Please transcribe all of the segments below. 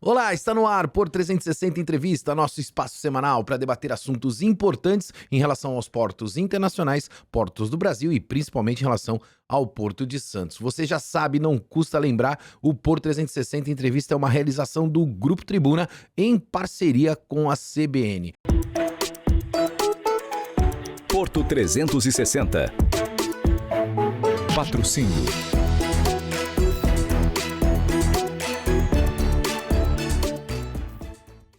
Olá, está no ar por 360 Entrevista, nosso espaço semanal para debater assuntos importantes em relação aos portos internacionais, portos do Brasil e principalmente em relação ao Porto de Santos. Você já sabe, não custa lembrar, o Por 360 Entrevista é uma realização do Grupo Tribuna em parceria com a CBN. Porto 360. Patrocínio.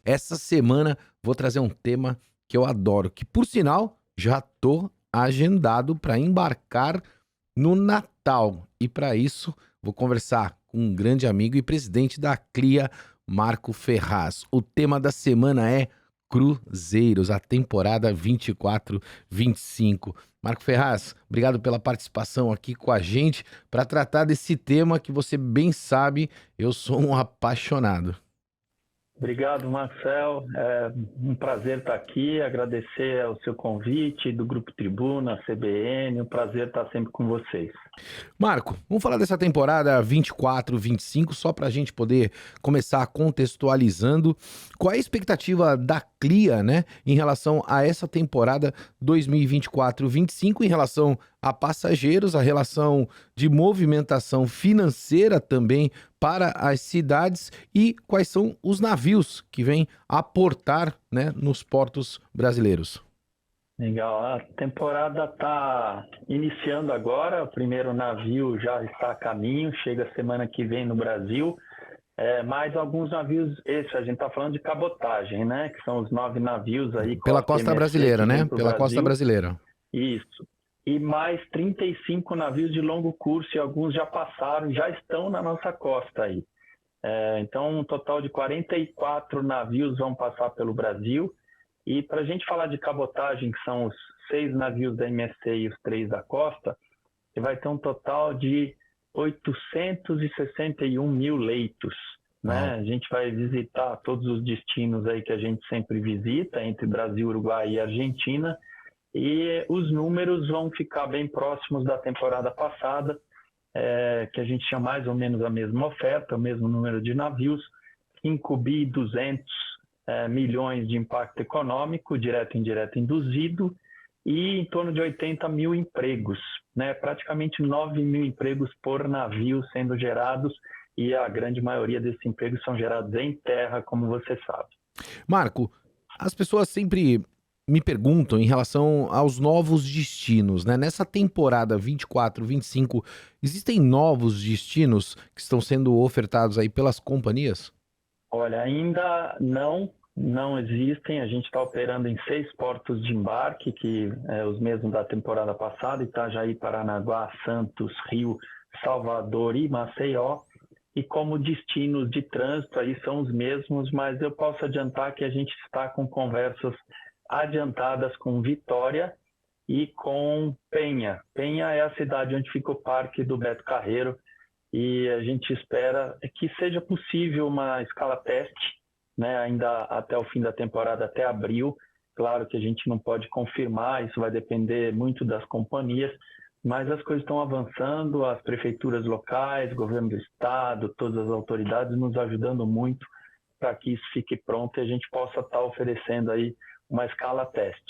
Essa semana vou trazer um tema que eu adoro, que por sinal já tô agendado para embarcar no Natal. E para isso vou conversar com um grande amigo e presidente da CLIA, Marco Ferraz. O tema da semana é Cruzeiros, a temporada 24-25. Marco Ferraz, obrigado pela participação aqui com a gente para tratar desse tema que você bem sabe, eu sou um apaixonado. Obrigado, Marcel. É um prazer estar aqui, agradecer o seu convite do Grupo Tribuna, CBN, um prazer estar sempre com vocês. Marco, vamos falar dessa temporada 24-25, só para a gente poder começar contextualizando. Qual é a expectativa da CLIA, né, em relação a essa temporada 2024-25, em relação a passageiros, a relação de movimentação financeira também para as cidades e quais são os navios que vêm aportar, né, nos portos brasileiros? Legal, a temporada está iniciando agora, o primeiro navio já está a caminho, chega semana que vem no Brasil, mais alguns navios, a gente está falando de cabotagem, né, que são os 9 navios aí. Pela costa brasileira, né? Pela costa brasileira. Isso. E mais 35 navios de longo curso, e alguns já passaram, já estão na nossa costa aí. Então, um total de 44 navios vão passar pelo Brasil. E para a gente falar de cabotagem, que são os 6 navios da MSC e os 3 da costa, você vai ter um total de 861 mil leitos. Né? A gente vai visitar todos os destinos aí que a gente sempre visita, entre Brasil, Uruguai e Argentina, e os números vão ficar bem próximos da temporada passada, que a gente tinha mais ou menos a mesma oferta, o mesmo número de navios, 5.200 milhões de impacto econômico, direto e indireto induzido, e em torno de 80 mil empregos, né? Praticamente 9 mil empregos por navio sendo gerados, e a grande maioria desses empregos são gerados em terra, como você sabe. Marco, as pessoas sempre me perguntam em relação aos novos destinos, né? Nessa temporada 24-25, existem novos destinos que estão sendo ofertados aí pelas companhias? Olha, ainda não existem. A gente está operando em 6 portos de embarque, que é os mesmos da temporada passada: Itajaí, Paranaguá, Santos, Rio, Salvador e Maceió. E como destinos de trânsito aí são os mesmos, mas eu posso adiantar que a gente está com conversas adiantadas com Vitória e com Penha. Penha é a cidade onde fica o Parque do Beto Carreiro, e a gente espera que seja possível uma escala teste, né, ainda até o fim da temporada, até abril. Claro que a gente não pode confirmar, isso vai depender muito das companhias, mas as coisas estão avançando, as prefeituras locais, governo do estado, todas as autoridades nos ajudando muito para que isso fique pronto e a gente possa estar oferecendo aí uma escala teste.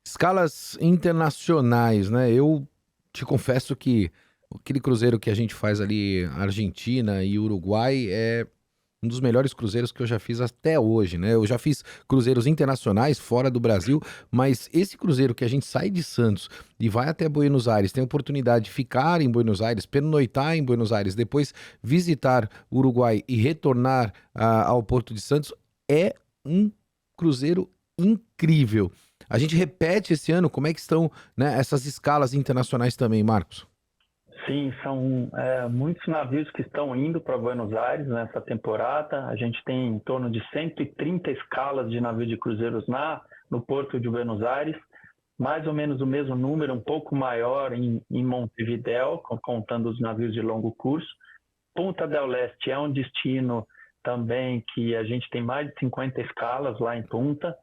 Escalas internacionais, né? Eu te confesso que aquele cruzeiro que a gente faz ali, Argentina e Uruguai, é um dos melhores cruzeiros que eu já fiz até hoje, né? Eu já fiz cruzeiros internacionais fora do Brasil, mas esse cruzeiro que a gente sai de Santos e vai até Buenos Aires, tem a oportunidade de ficar em Buenos Aires, pernoitar em Buenos Aires, depois visitar o Uruguai e retornar ao Porto de Santos, é um cruzeiro incrível. A gente repete esse ano, como é que estão, né, essas escalas internacionais também, Marcos? Sim, são muitos navios que estão indo para Buenos Aires nessa temporada. A gente tem em torno de 130 escalas de navios de cruzeiros no Porto de Buenos Aires, mais ou menos o mesmo número, um pouco maior em Montevidéu, contando os navios de longo curso. Punta del Este é um destino também que a gente tem mais de 50 escalas lá em Punta.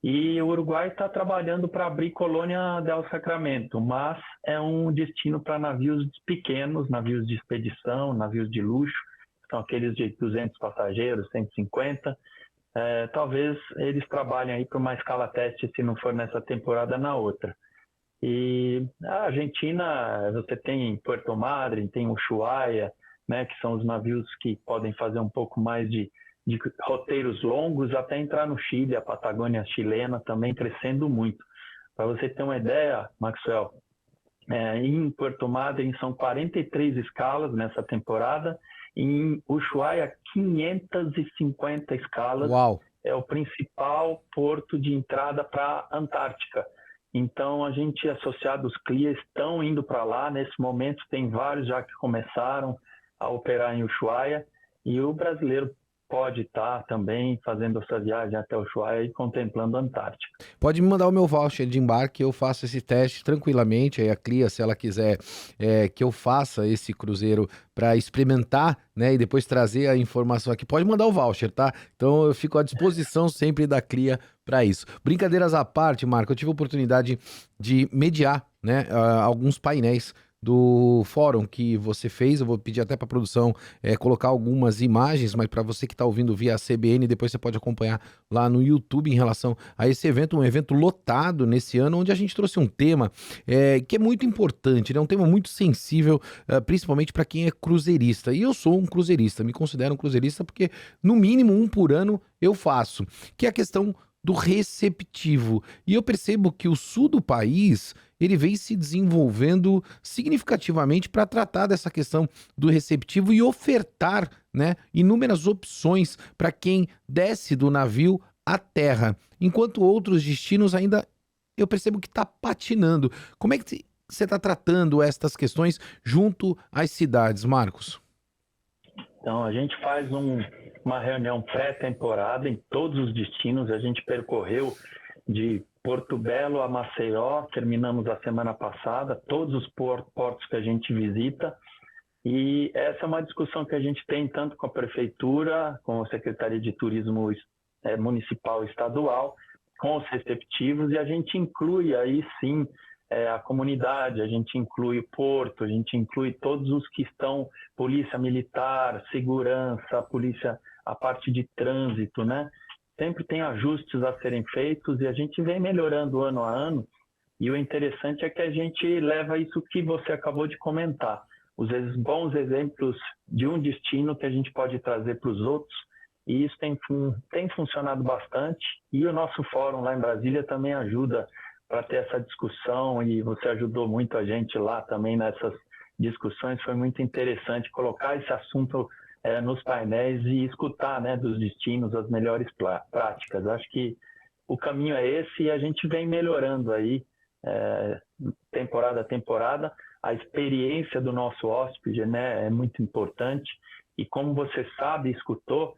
E o Uruguai está trabalhando para abrir Colônia del Sacramento, mas é um destino para navios pequenos, navios de expedição, navios de luxo, são aqueles de 200 passageiros, 150. Talvez eles trabalhem aí para uma escala teste, se não for nessa temporada, na outra. E a Argentina, você tem Puerto Madryn, tem Ushuaia, né, que são os navios que podem fazer um pouco mais de roteiros longos, até entrar no Chile, a Patagônia chilena também crescendo muito. Para você ter uma ideia, Maxwell, em Puerto Madryn são 43 escalas nessa temporada, em Ushuaia 550 escalas. Uau! É o principal porto de entrada para a Antártica. Então, a gente, associados CLIA, estão indo para lá. Nesse momento, tem vários já que começaram a operar em Ushuaia. E o brasileiro pode estar também fazendo essa viagem até Ushuaia e contemplando a Antártica. Pode me mandar o meu voucher de embarque, eu faço esse teste tranquilamente. Aí a CLIA, se ela quiser que eu faça esse cruzeiro para experimentar, né, e depois trazer a informação aqui, pode mandar o voucher, tá? Então eu fico à disposição sempre da CLIA para isso. Brincadeiras à parte, Marco, eu tive a oportunidade de mediar, né, alguns painéis do fórum que você fez. Eu vou pedir até para a produção colocar algumas imagens, mas para você que está ouvindo via CBN, depois você pode acompanhar lá no YouTube em relação a esse evento, um evento lotado nesse ano, onde a gente trouxe um tema que é muito importante, né? Um tema muito sensível, principalmente para quem é cruzeirista. E eu sou um cruzeirista, me considero um cruzeirista porque no mínimo um por ano eu faço, que é a questão do receptivo. E eu percebo que o sul do país ele vem se desenvolvendo significativamente para tratar dessa questão do receptivo e ofertar, né, inúmeras opções para quem desce do navio à terra, enquanto outros destinos ainda eu percebo que está patinando. Como é que você está tratando estas questões junto às cidades, Marcos? Então, a gente faz uma reunião pré-temporada em todos os destinos. A gente percorreu de Porto Belo a Maceió, terminamos a semana passada, todos os portos que a gente visita. E essa é uma discussão que a gente tem tanto com a Prefeitura, com a Secretaria de Turismo Municipal e Estadual, com os receptivos, e a gente inclui aí sim a comunidade, a gente inclui o porto, a gente inclui todos os que estão, polícia militar, segurança, polícia, a parte de trânsito, né? Sempre tem ajustes a serem feitos e a gente vem melhorando ano a ano. E o interessante é que a gente leva isso que você acabou de comentar, os bons exemplos de um destino que a gente pode trazer para os outros, e isso tem funcionado bastante. E o nosso fórum lá em Brasília também ajuda para ter essa discussão, e você ajudou muito a gente lá também nessas discussões. Foi muito interessante colocar esse assunto nos painéis e escutar, né, dos destinos as melhores práticas. Acho que o caminho é esse e a gente vem melhorando aí, temporada a temporada. A experiência do nosso hóspede, né, é muito importante. E como você sabe, escutou,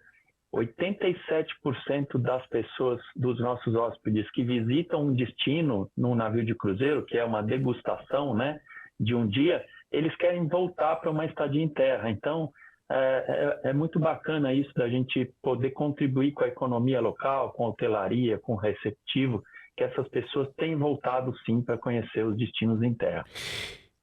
87% das pessoas, dos nossos hóspedes que visitam um destino num navio de cruzeiro, que é uma degustação, né, de um dia, eles querem voltar para uma estadia em terra. Então, é muito bacana isso da gente poder contribuir com a economia local, com a hotelaria, com o receptivo, que essas pessoas têm voltado sim para conhecer os destinos em terra.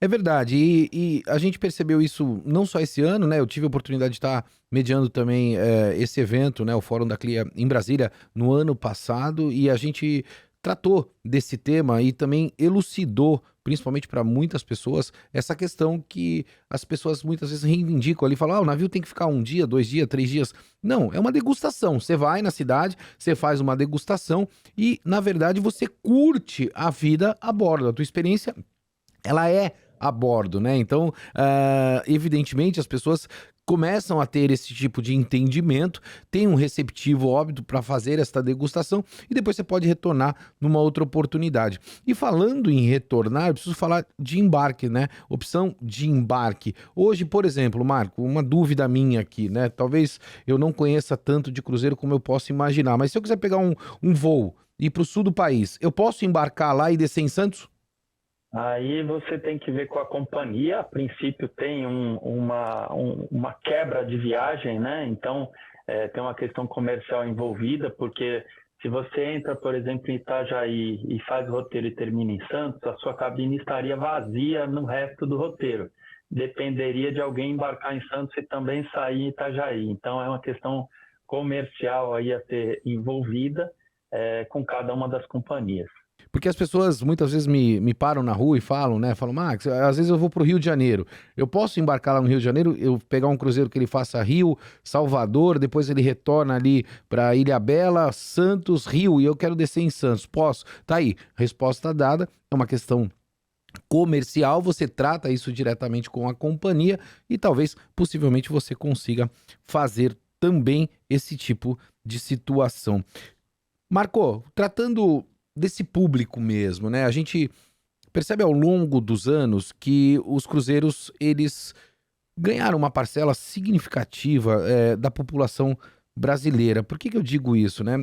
É verdade, e a gente percebeu isso não só esse ano, né? Eu tive a oportunidade de estar mediando também esse evento, né? O Fórum da CLIA em Brasília no ano passado, e a gente tratou desse tema e também elucidou, principalmente para muitas pessoas, essa questão que as pessoas muitas vezes reivindicam ali, falam, o navio tem que ficar 1 dia, 2 dias, 3 dias. Não, é uma degustação. Você vai na cidade, você faz uma degustação e, na verdade, você curte a vida a bordo. A tua experiência, ela é a bordo, né? Então, evidentemente, as pessoas começam a ter esse tipo de entendimento, tem um receptivo óbvio para fazer esta degustação e depois você pode retornar numa outra oportunidade. E falando em retornar, eu preciso falar de embarque, né? Opção de embarque. Hoje, por exemplo, Marco, uma dúvida minha aqui, né? Talvez eu não conheça tanto de cruzeiro como eu posso imaginar, mas se eu quiser pegar um voo e ir para o sul do país, eu posso embarcar lá e descer em Santos? Aí você tem que ver com a companhia. A princípio tem uma quebra de viagem, né? Então tem uma questão comercial envolvida, porque se você entra, por exemplo, em Itajaí e faz o roteiro e termina em Santos, a sua cabine estaria vazia no resto do roteiro. dependeria de alguém embarcar em Santos e também sair em Itajaí. Então é uma questão comercial aí a ser envolvida com cada uma das companhias. Porque as pessoas muitas vezes me param na rua e falam, né? Falam, Max, às vezes eu vou pro Rio de Janeiro. Eu posso embarcar lá no Rio de Janeiro, eu pegar um cruzeiro que ele faça Rio, Salvador, depois ele retorna ali para Ilhabela, Santos, Rio, e eu quero descer em Santos. Posso? Tá aí, resposta dada. É uma questão comercial, você trata isso diretamente com a companhia e talvez, possivelmente, você consiga fazer também esse tipo de situação. Marco, tratando desse público mesmo, né? A gente percebe ao longo dos anos que os cruzeiros, eles ganharam uma parcela significativa da população brasileira. Por que eu digo isso, né?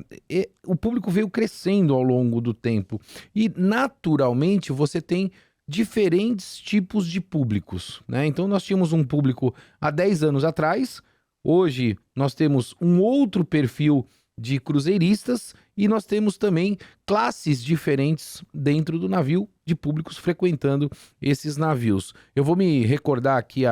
O público veio crescendo ao longo do tempo e, naturalmente, você tem diferentes tipos de públicos, né? Então, nós tínhamos um público há 10 anos atrás, hoje nós temos um outro perfil de cruzeiristas e nós temos também classes diferentes dentro do navio de públicos frequentando esses navios. Eu vou me recordar aqui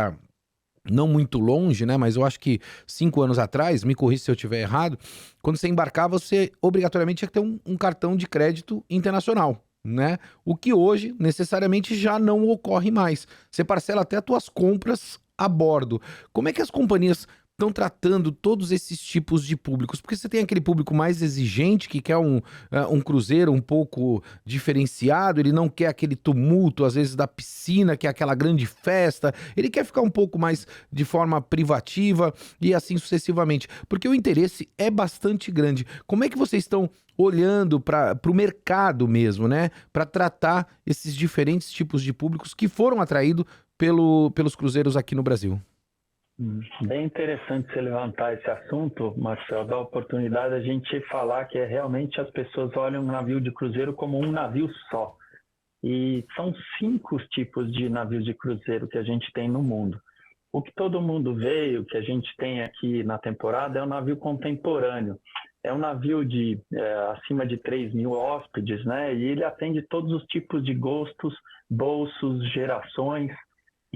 não muito longe, né? Mas eu acho que 5 anos atrás, me corrija se eu estiver errado, quando você embarcava, você obrigatoriamente tinha que ter um cartão de crédito internacional, né? O que hoje necessariamente já não ocorre mais. Você parcela até as tuas compras a bordo. Como é que as companhias estão tratando todos esses tipos de públicos? Porque você tem aquele público mais exigente que quer um cruzeiro um pouco diferenciado, ele não quer aquele tumulto, às vezes, da piscina, que é aquela grande festa, ele quer ficar um pouco mais de forma privativa e assim sucessivamente, porque o interesse é bastante grande. Como é que vocês estão olhando para o mercado mesmo, né? Para tratar esses diferentes tipos de públicos que foram atraídos pelos cruzeiros aqui no Brasil? Bem interessante você levantar esse assunto, Marcel, dá a oportunidade a gente falar que realmente as pessoas olham um navio de cruzeiro como um navio só. E são 5 tipos de navios de cruzeiro que a gente tem no mundo. O que todo mundo vê, o que a gente tem aqui na temporada é um navio contemporâneo. É um navio de acima de 3.000 hóspedes, né? E ele atende todos os tipos de gostos, bolsos, gerações.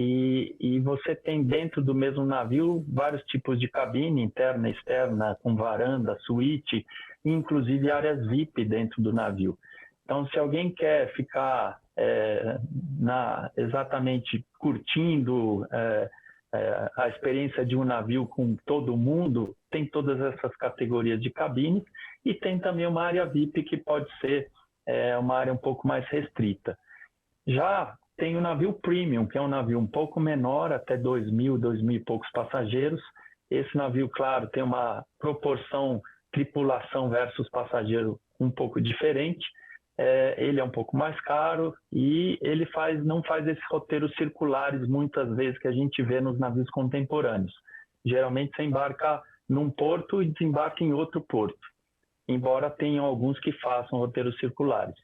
E você tem dentro do mesmo navio vários tipos de cabine, interna, externa, com varanda, suíte, inclusive áreas VIP dentro do navio. Então, se alguém quer ficar exatamente curtindo a experiência de um navio com todo mundo, tem todas essas categorias de cabines e tem também uma área VIP que pode ser uma área um pouco mais restrita. Já tem o navio Premium, que é um navio um pouco menor, até 2.000 e poucos passageiros. Esse navio, claro, tem uma proporção tripulação versus passageiro um pouco diferente. Ele é um pouco mais caro e ele não faz esses roteiros circulares muitas vezes que a gente vê nos navios contemporâneos. Geralmente você embarca num porto e desembarca em outro porto, embora tenham alguns que façam roteiros circulares.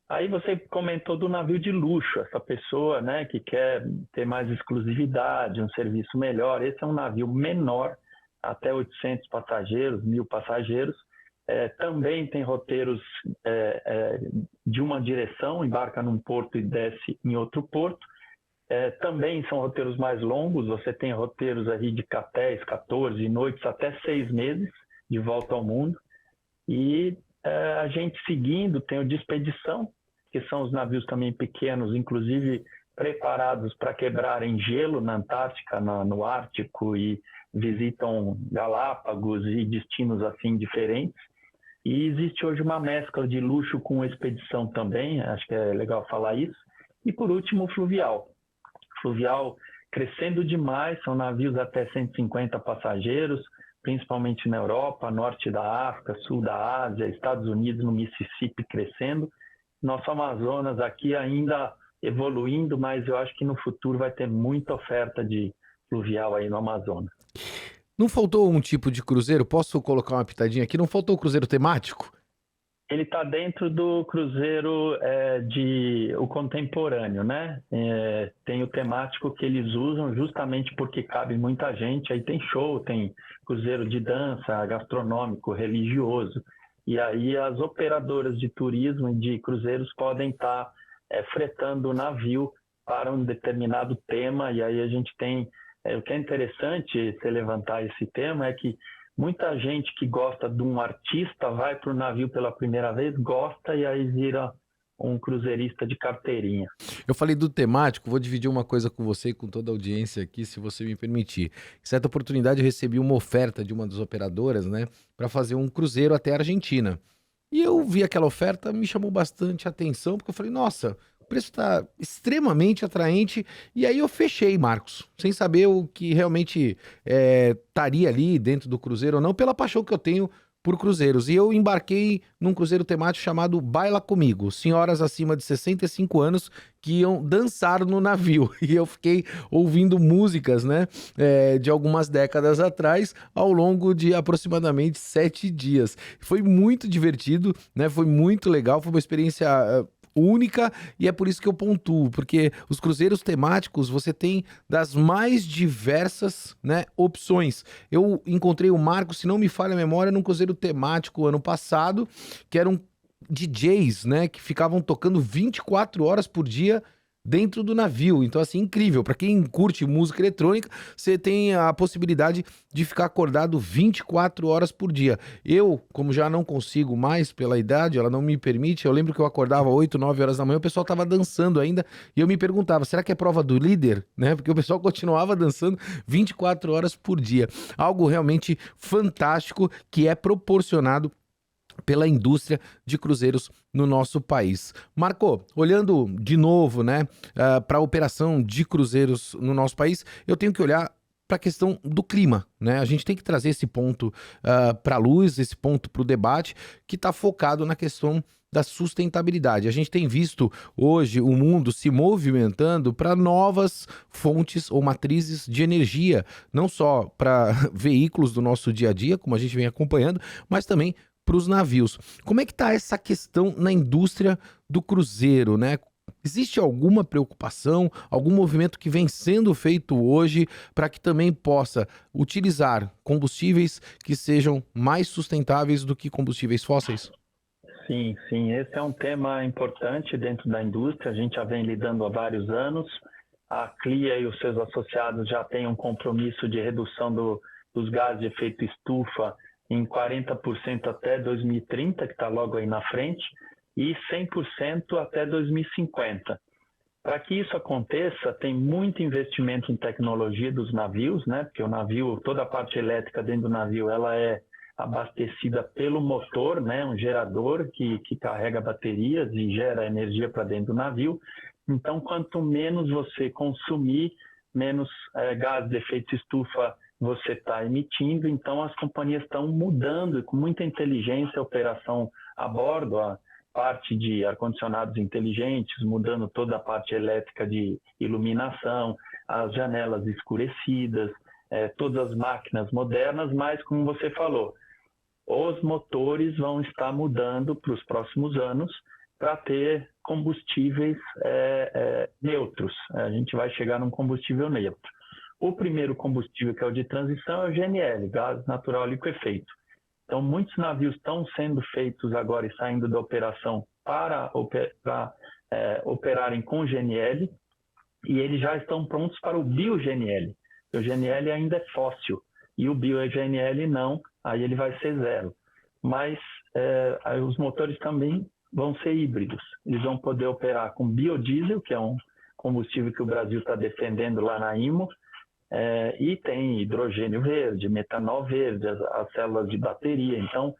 Aí você comentou do navio de luxo, essa pessoa, né, que quer ter mais exclusividade, um serviço melhor. Esse é um navio menor, até 800 passageiros, 1.000 passageiros. Também tem roteiros de uma direção, embarca num porto e desce em outro porto. Também são roteiros mais longos, você tem roteiros aí de 10, 14 noites, até 6 meses de volta ao mundo. E a gente seguindo tem o de expedição, que são os navios também pequenos, inclusive preparados para quebrarem gelo na Antártica, no Ártico, e visitam Galápagos e destinos assim diferentes. E existe hoje uma mescla de luxo com expedição também, acho que é legal falar isso. E por último, o fluvial. Fluvial crescendo demais, são navios até 150 passageiros, principalmente na Europa, norte da África, sul da Ásia, Estados Unidos, no Mississippi crescendo. Nosso Amazonas aqui ainda evoluindo, mas eu acho que no futuro vai ter muita oferta de fluvial aí no Amazonas. Não faltou um tipo de cruzeiro? Posso colocar uma pitadinha aqui? Não faltou o cruzeiro temático? Ele está dentro do cruzeiro o contemporâneo, né? Tem o temático que eles usam justamente porque cabe muita gente. Aí tem show, tem cruzeiro de dança, gastronômico, religioso. E aí as operadoras de turismo e de cruzeiros podem estar fretando o navio para um determinado tema, e aí a gente tem... o que é interessante você levantar esse tema é que muita gente que gosta de um artista vai para o navio pela primeira vez, gosta e aí vira um cruzeirista de carteirinha. Eu falei do temático, vou dividir uma coisa com você e com toda a audiência aqui, se você me permitir. Em certa oportunidade eu recebi uma oferta de uma das operadoras, né, para fazer um cruzeiro até a Argentina. E eu vi aquela oferta, me chamou bastante atenção, porque eu falei, nossa, o preço está extremamente atraente. E aí eu fechei, Marcos, sem saber o que realmente estaria ali dentro do cruzeiro ou não, pela paixão que eu tenho por cruzeiros. E eu embarquei num cruzeiro temático chamado Baila Comigo, senhoras acima de 65 anos que iam dançar no navio. E eu fiquei ouvindo músicas, né, de algumas décadas atrás, ao longo de aproximadamente 7 dias. Foi muito divertido, né, foi muito legal, foi uma experiência única, e é por isso que eu pontuo, porque os cruzeiros temáticos você tem das mais diversas, né, opções. Eu encontrei o Marco, se não me falha a memória, num cruzeiro temático ano passado, que eram DJs, né, que ficavam tocando 24 horas por dia dentro do navio. Então, assim, incrível. Para quem curte música eletrônica, você tem a possibilidade de ficar acordado 24 horas por dia. Eu, como já não consigo mais pela idade, ela não me permite, eu lembro que eu acordava 8, 9 horas da manhã, o pessoal tava dançando ainda, e eu me perguntava, será que é prova do líder? Né? Porque o pessoal continuava dançando 24 horas por dia. Algo realmente fantástico que é proporcionado pela indústria de cruzeiros no nosso país. Marco, olhando de novo, né, para a operação de cruzeiros no nosso país, eu tenho que olhar para a questão do clima, né? A gente tem que trazer esse ponto para a luz, esse ponto para o debate, que está focado na questão da sustentabilidade. A gente tem visto hoje o mundo se movimentando para novas fontes ou matrizes de energia, não só para veículos do nosso dia a dia, como a gente vem acompanhando, mas também para os navios. Como é que está essa questão na indústria do cruzeiro, né? Existe alguma preocupação, algum movimento que vem sendo feito hoje para que também possa utilizar combustíveis que sejam mais sustentáveis do que combustíveis fósseis? Sim, sim, esse é um tema importante dentro da indústria, a gente já vem lidando há vários anos. A CLIA e os seus associados já têm um compromisso de redução dos gases de efeito estufa em 40% até 2030, que está logo aí na frente, e 100% até 2050. Para que isso aconteça, tem muito investimento em tecnologia dos navios, né? Porque o navio, toda a parte elétrica dentro do navio, ela é abastecida pelo motor, né? Um gerador que carrega baterias e gera energia para dentro do navio. Então, quanto menos você consumir, menos gás de efeito estufa você está emitindo. Então, as companhias estão mudando com muita inteligência a operação a bordo, a parte de ar-condicionados inteligentes, mudando toda a parte elétrica de iluminação, as janelas escurecidas, todas as máquinas modernas, mas, como você falou, os motores vão estar mudando para os próximos anos para ter combustíveis neutros. A gente vai chegar num combustível neutro. O primeiro combustível, que é o de transição, é o GNL, gás natural liquefeito. Então, muitos navios estão sendo feitos agora e saindo da operação para operarem com GNL, e eles já estão prontos para o bio-GNL. O GNL ainda é fóssil, e o bio-GNL não, aí ele vai ser zero. Mas aí os motores também vão ser híbridos. Eles vão poder operar com biodiesel, que é um combustível que o Brasil está defendendo lá na IMO, e tem hidrogênio verde, metanol verde, as células de bateria. Então,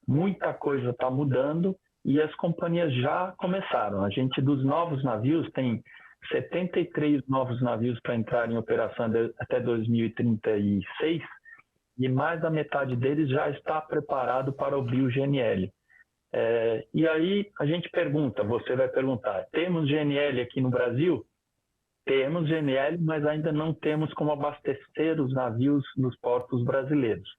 muita coisa está mudando e as companhias já começaram. A gente, dos novos navios, tem 73 novos navios para entrar em operação até 2036 e mais da metade deles já está preparado para o bio-GNL. E aí a gente pergunta, você vai perguntar, temos GNL aqui no Brasil? Temos GNL, mas ainda não temos como abastecer os navios nos portos brasileiros.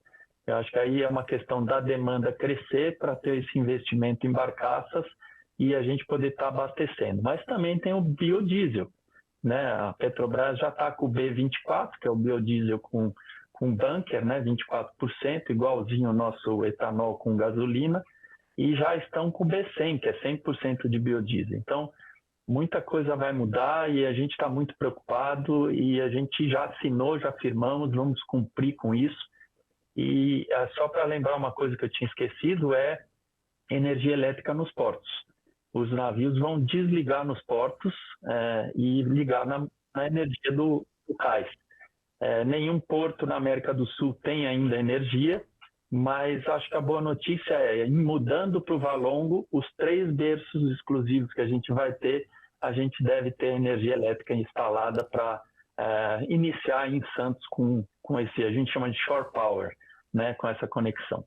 Eu acho que aí é uma questão da demanda crescer para ter esse investimento em barcaças e a gente poder estar abastecendo. Mas também tem o biodiesel, né? A Petrobras já está com o B24, que é o biodiesel com bunker, né? 24%, igualzinho ao nosso etanol com gasolina, e já estão com o B100, que é 100% de biodiesel. Então, muita coisa vai mudar e a gente está muito preocupado e a gente já assinou, já firmamos, vamos cumprir com isso. E só para lembrar uma coisa que eu tinha esquecido é energia elétrica nos portos. Os navios vão desligar nos portos e ligar na energia do cais. Nenhum porto na América do Sul tem ainda energia, mas acho que a boa notícia mudando para o Valongo, os 3 berços exclusivos que a gente vai ter, a gente deve ter energia elétrica instalada para iniciar em Santos com esse, a gente chama de shore power, né, com essa conexão.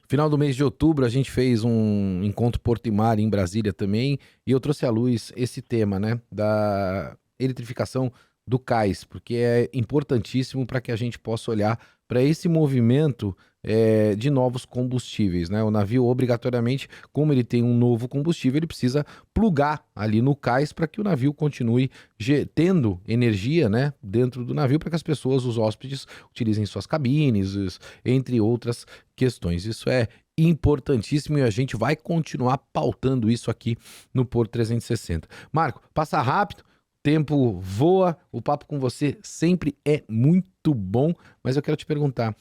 Final do mês de outubro a gente fez um encontro Porto e Mar em Brasília também, e eu trouxe à luz esse tema, né, da eletrificação do cais, porque é importantíssimo para que a gente possa olhar para esse movimento de novos combustíveis, né? O navio, obrigatoriamente, como ele tem um novo combustível, ele precisa plugar ali no cais para que o navio continue tendo energia, né, dentro do navio, para que as pessoas, os hóspedes, utilizem suas cabines, entre outras questões. Isso é importantíssimo e a gente vai continuar pautando isso aqui no Porto 360. Marco, passa rápido. Tempo voa, o papo com você sempre é muito bom, mas eu quero te perguntar,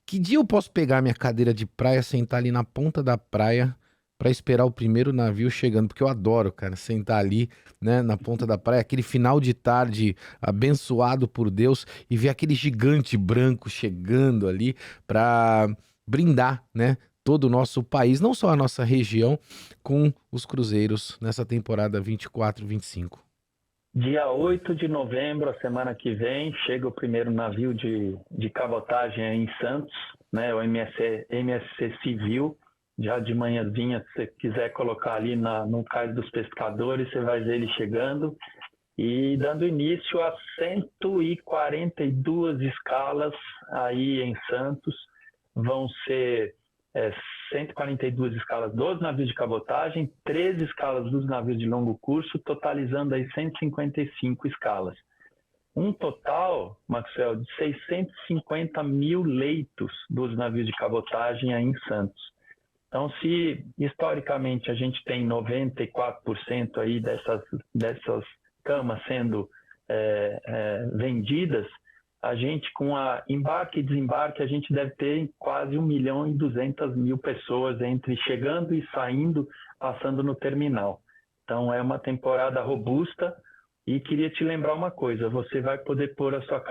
que dia eu posso pegar minha cadeira de praia, sentar ali na ponta da praia para esperar o primeiro navio chegando? Porque eu adoro, cara, sentar ali, né, na ponta da praia, aquele final de tarde abençoado por Deus e ver aquele gigante branco chegando ali para brindar, né, todo o nosso país, não só a nossa região, com os cruzeiros nessa temporada 24-25. Dia 8 de novembro, a semana que vem, chega o primeiro navio de cabotagem aí em Santos, né, o MSC Civil. Já de manhãzinha, se você quiser colocar ali no Cais dos Pescadores, você vai ver ele chegando. E dando início a 142 escalas aí em Santos. Vão ser 142 escalas dos navios de cabotagem, 13 escalas dos navios de longo curso, totalizando aí 155 escalas. Um total, Maxwell, de 650 mil leitos dos navios de cabotagem aí em Santos. Então, se historicamente a gente tem 94% aí dessas camas sendo vendidas, a gente, com a embarque e desembarque, a gente deve ter quase 1.200.000 pessoas entre chegando e saindo, passando no terminal. Então, é uma temporada robusta e queria te lembrar uma coisa, você vai poder pôr a sua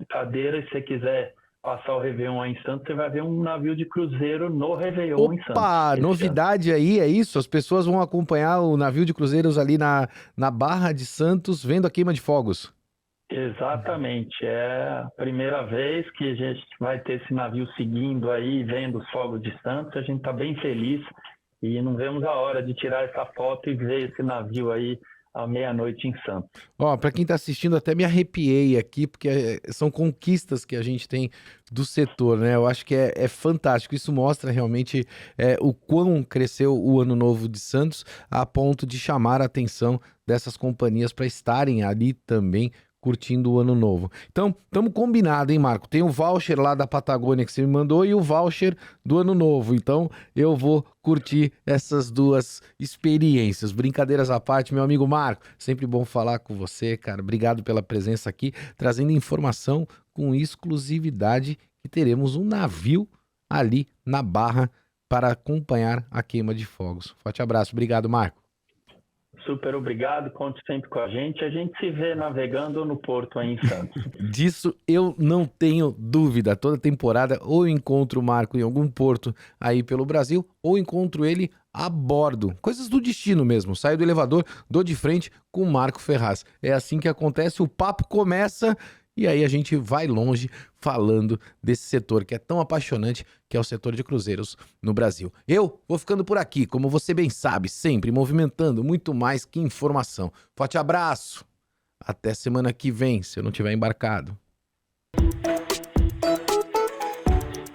cadeira e se você quiser passar o Réveillon aí em Santos, você vai ver um navio de cruzeiro no Réveillon em Santos. Opa, novidade aí, é isso? As pessoas vão acompanhar o navio de cruzeiros ali na Barra de Santos, vendo a queima de fogos. Exatamente, é a primeira vez que a gente vai ter esse navio seguindo aí, vendo os fogos de Santos, a gente está bem feliz e não vemos a hora de tirar essa foto e ver esse navio aí à meia-noite em Santos. Ó, para quem está assistindo, até me arrepiei aqui, porque são conquistas que a gente tem do setor, né? Eu acho que é fantástico, isso mostra realmente o quão cresceu o Ano Novo de Santos, a ponto de chamar a atenção dessas companhias para estarem ali também curtindo o Ano Novo. Então, estamos combinados, hein, Marco? Tem o voucher lá da Patagônia que você me mandou e o voucher do Ano Novo. Então, eu vou curtir essas duas experiências. Brincadeiras à parte, meu amigo Marco. Sempre bom falar com você, cara. Obrigado pela presença aqui, trazendo informação com exclusividade que teremos um navio ali na Barra para acompanhar a queima de fogos. Forte abraço. Obrigado, Marco. Super obrigado, conte sempre com a gente se vê navegando no porto aí em Santos. Disso eu não tenho dúvida, toda temporada ou eu encontro o Marco em algum porto aí pelo Brasil, ou encontro ele a bordo, coisas do destino mesmo, saio do elevador, dou de frente com o Marco Ferraz. É assim que acontece, o papo começa e aí a gente vai longe falando desse setor que é tão apaixonante, que é o setor de cruzeiros no Brasil. Eu vou ficando por aqui, como você bem sabe, sempre movimentando muito mais que informação. Forte abraço, até semana que vem, se eu não tiver embarcado.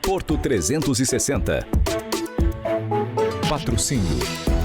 Porto 360. Patrocínio